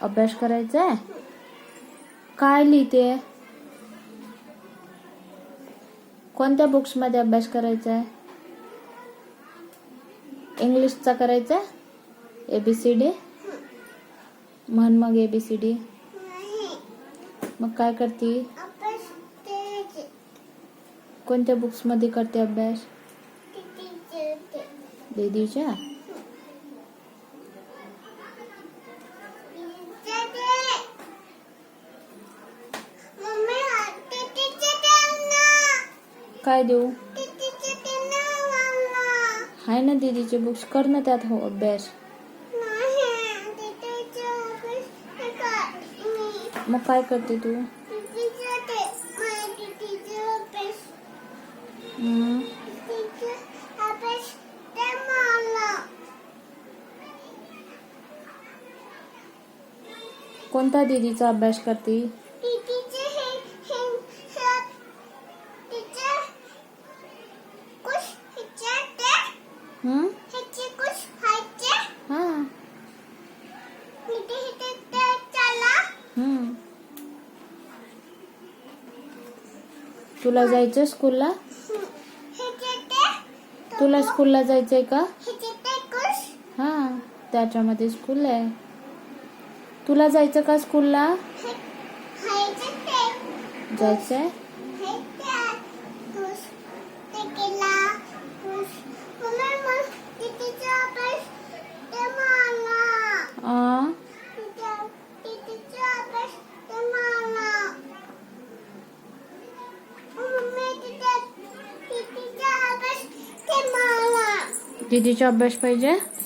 अभ्यास करायचा आहे. काय लिहिते? कोणत्या बुक्स मध्ये अभ्यास करायचा आहे? इंग्लिशचा करायचा? ABCD म्हण मग ABCD. मग काय करते? कोणत्या बुक्स मध्ये करते अभ्यास? दीदीच्या. काय देऊ? हाय ना दीदीचे बुक्स, कर ना त्यात हो अभ्यास. मग काय करते तू? कोणता दीदीचा अभ्यास करते? तुला जायचं स्कूलला? तुला स्कूलला जायचंय का? हा, त्याच्यामध्ये स्कूल आहे. तुला जायचं का स्कूलला? जायचंय. दीदीचा अभ्यास पाहिजे.